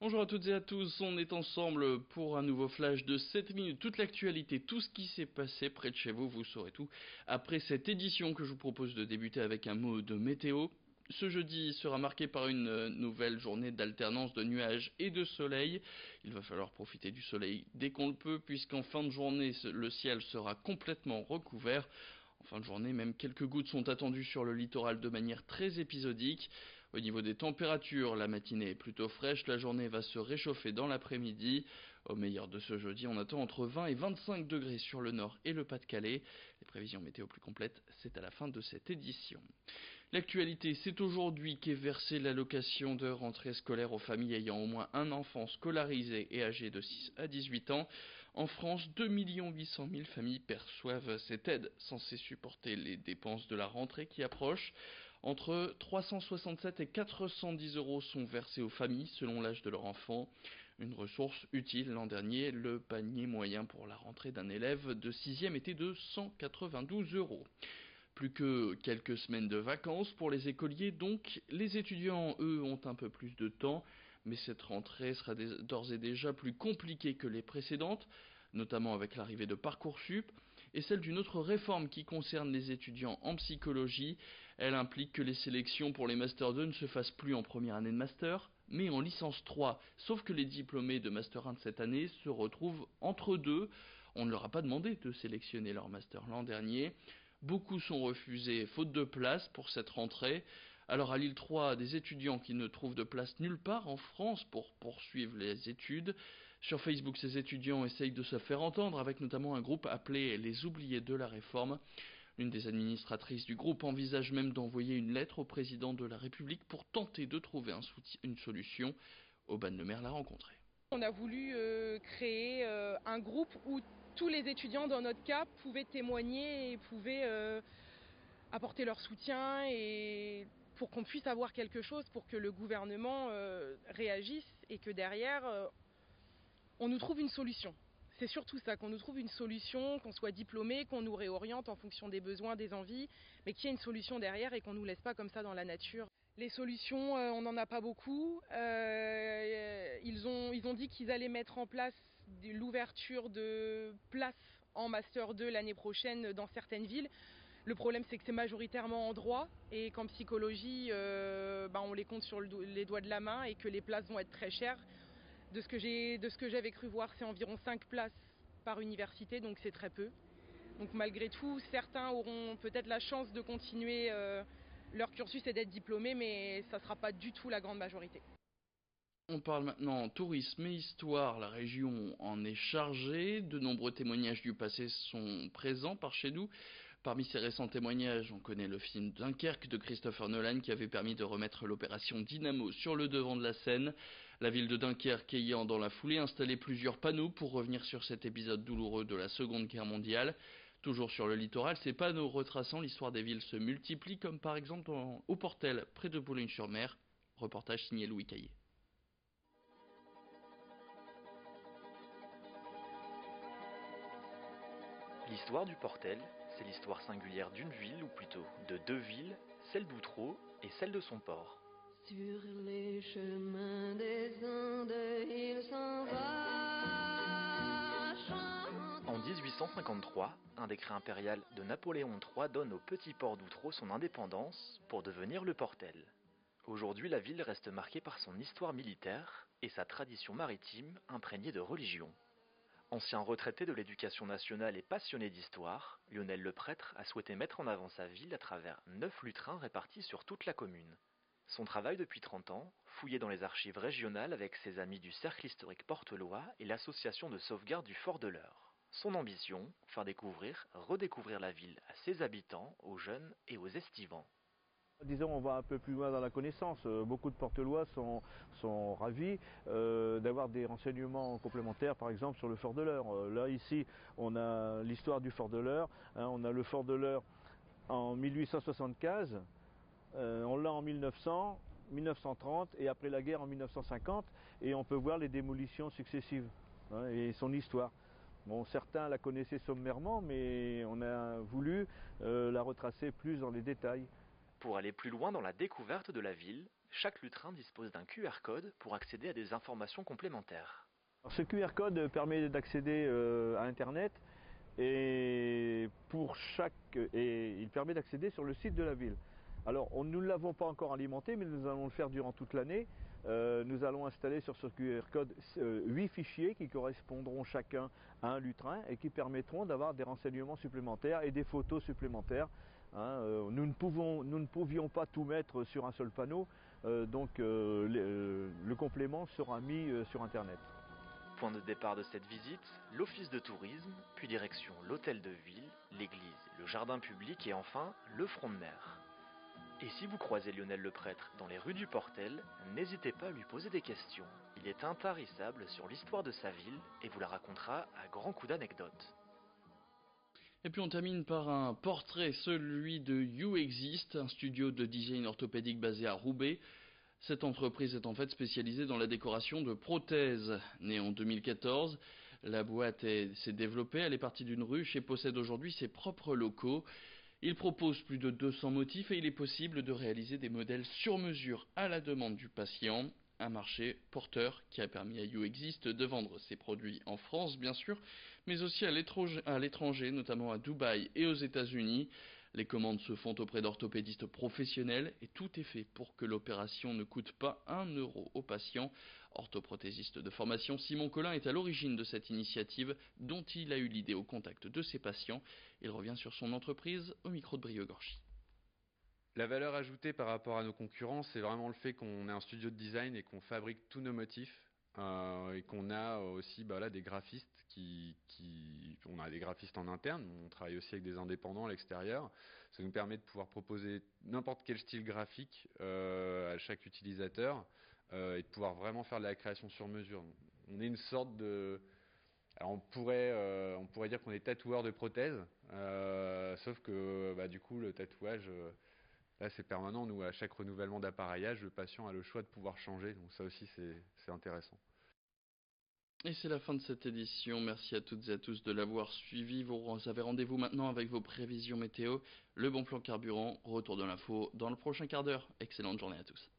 Bonjour à toutes et à tous, on est ensemble pour un nouveau flash de 7 minutes. Toute l'actualité, tout ce qui s'est passé près de chez vous, vous saurez tout. Après cette édition que je vous propose de débuter avec un mot de météo. Ce jeudi sera marqué par une nouvelle journée d'alternance de nuages et de soleil. Il va falloir profiter du soleil dès qu'on le peut, puisqu'en fin de journée, le ciel sera complètement recouvert. En fin de journée, même quelques gouttes sont attendues sur le littoral de manière très épisodique. Au niveau des températures, la matinée est plutôt fraîche, la journée va se réchauffer dans l'après-midi. Au meilleur de ce jeudi, on attend entre 20 et 25 degrés sur le nord et le Pas-de-Calais. Les prévisions météo plus complètes, c'est à la fin de cette édition. L'actualité, c'est aujourd'hui qu'est versée l'allocation de rentrée scolaire aux familles ayant au moins un enfant scolarisé et âgé de 6 à 18 ans. En France, 2 800 000 familles perçoivent cette aide, censée supporter les dépenses de la rentrée qui approche. Entre 367 et 410 euros sont versés aux familles selon l'âge de leur enfant. Une ressource utile l'an dernier, le panier moyen pour la rentrée d'un élève de 6e était de 192 euros. Plus que quelques semaines de vacances pour les écoliers, donc les étudiants, eux, ont un peu plus de temps, mais cette rentrée sera d'ores et déjà plus compliquée que les précédentes, notamment avec l'arrivée de Parcoursup, et celle d'une autre réforme qui concerne les étudiants en psychologie. Elle implique que les sélections pour les Master 2 ne se fassent plus en première année de Master, mais en licence 3, sauf que les diplômés de Master 1 de cette année se retrouvent entre deux. On ne leur a pas demandé de sélectionner leur Master l'an dernier. Beaucoup sont refusés faute de place pour cette rentrée. Alors à Lille 3, des étudiants qui ne trouvent de place nulle part en France pour poursuivre les études. Sur Facebook, ces étudiants essayent de se faire entendre avec notamment un groupe appelé les oubliés de la réforme. L'une des administratrices du groupe envisage même d'envoyer une lettre au président de la République pour tenter de trouver une solution. Aubane-Lemaire l'a rencontré. On a voulu créer un groupe où tous les étudiants dans notre cas pouvaient témoigner et pouvaient apporter leur soutien et pour qu'on puisse avoir quelque chose pour que le gouvernement réagisse et que derrière on nous trouve une solution. C'est surtout ça, qu'on nous trouve une solution, qu'on soit diplômé, qu'on nous réoriente en fonction des besoins, des envies, mais qu'il y ait une solution derrière et qu'on ne nous laisse pas comme ça dans la nature. Les solutions, on n'en a pas beaucoup. Ils ont dit qu'ils allaient mettre en place l'ouverture de places en Master 2 l'année prochaine dans certaines villes. Le problème, c'est que c'est majoritairement en droit et qu'en psychologie, on les compte sur les doigts de la main et que les places vont être très chères. De ce que j'avais cru voir, c'est environ 5 places par université, donc c'est très peu. Donc malgré tout, certains auront peut-être la chance de continuer leur cursus et d'être diplômés, mais ça ne sera pas du tout la grande majorité. On parle maintenant tourisme et histoire, la région en est chargée, de nombreux témoignages du passé sont présents par chez nous. Parmi ces récents témoignages, on connaît le film Dunkerque de Christopher Nolan qui avait permis de remettre l'opération Dynamo sur le devant de la scène. La ville de Dunkerque ayant dans la foulée installé plusieurs panneaux pour revenir sur cet épisode douloureux de la Seconde Guerre mondiale. Toujours sur le littoral, ces panneaux retraçant l'histoire des villes se multiplient, comme par exemple au Portel, près de Boulogne-sur-Mer. Reportage signé Louis Caillé. L'histoire du Portel, c'est l'histoire singulière d'une ville, ou plutôt de deux villes, celle d'Outreau et celle de son port. Sur les chemins des Andes, il s'en va chantant. En 1853, un décret impérial de Napoléon III donne au petit port d'Outreau son indépendance pour devenir le Portel. Aujourd'hui, la ville reste marquée par son histoire militaire et sa tradition maritime imprégnée de religion. Ancien retraité de l'éducation nationale et passionné d'histoire, Lionel Leprêtre a souhaité mettre en avant sa ville à travers 9 lutrins répartis sur toute la commune. Son travail depuis 30 ans, fouillé dans les archives régionales avec ses amis du Cercle historique portelois et l'association de sauvegarde du Fort de l'Eure. Son ambition, faire découvrir, redécouvrir la ville à ses habitants, aux jeunes et aux estivants. Disons, on va un peu plus loin dans la connaissance. Beaucoup de Portelois sont ravis d'avoir des renseignements complémentaires, par exemple sur le Fort de l'Eure. Là, ici, on a l'histoire du Fort de l'Eure. On a le Fort de l'Eure en 1875, on l'a en 1900, 1930 et après la guerre en 1950. Et on peut voir les démolitions successives et son histoire. Bon, certains la connaissaient sommairement, mais on a voulu la retracer plus dans les détails. Pour aller plus loin dans la découverte de la ville, Chaque lutrin dispose d'un QR code pour accéder à des informations complémentaires. Alors, ce QR code permet d'accéder à Internet et il permet d'accéder sur le site de la ville. Alors nous ne l'avons pas encore alimenté, mais nous allons le faire durant toute l'année. Nous allons installer sur ce QR code 8 fichiers qui correspondront chacun à un lutrin et qui permettront d'avoir des renseignements supplémentaires et des photos supplémentaires. Nous ne pouvions pas tout mettre sur un seul panneau, donc le complément sera mis sur Internet. Point de départ de cette visite, l'office de tourisme, puis direction l'hôtel de ville, l'église, le jardin public et enfin le front de mer. Et si vous croisez Lionel le prêtre dans les rues du Portel, n'hésitez pas à lui poser des questions. Il est intarissable sur l'histoire de sa ville et vous la racontera à grands coups d'anecdotes. Et puis on termine par un portrait, celui de You Exist, un studio de design orthopédique basé à Roubaix. Cette entreprise est en fait spécialisée dans la décoration de prothèses. Née en 2014, la boîte s'est développée, elle est partie d'une ruche et possède aujourd'hui ses propres locaux. Il propose plus de 200 motifs et il est possible de réaliser des modèles sur mesure à la demande du patient. Un marché porteur qui a permis à You Exist de vendre ses produits en France bien sûr, mais aussi à l'étranger, notamment à Dubaï et aux États-Unis. Les commandes se font auprès d'orthopédistes professionnels et tout est fait pour que l'opération ne coûte pas 1 euro au patient. Orthoprothésiste de formation, Simon Collin est à l'origine de cette initiative dont il a eu l'idée au contact de ses patients. Il revient sur son entreprise au micro de Brio Gorchi. La valeur ajoutée par rapport à nos concurrents, c'est vraiment le fait qu'on est un studio de design et qu'on fabrique tous nos motifs. Et qu'on a aussi là, des graphistes on a des graphistes en interne, on travaille aussi avec des indépendants à l'extérieur. Ça nous permet de pouvoir proposer n'importe quel style graphique à chaque utilisateur et de pouvoir vraiment faire de la création sur mesure. On est une sorte de... Alors on pourrait dire qu'on est tatoueur de prothèses, sauf que du coup le tatouage... Là, c'est permanent. Nous, à chaque renouvellement d'appareillage, le patient a le choix de pouvoir changer. Donc ça aussi, c'est intéressant. Et c'est la fin de cette édition. Merci à toutes et à tous de l'avoir suivi. Vous avez rendez-vous maintenant avec vos prévisions météo, le bon plan carburant, retour de l'info dans le prochain quart d'heure. Excellente journée à tous.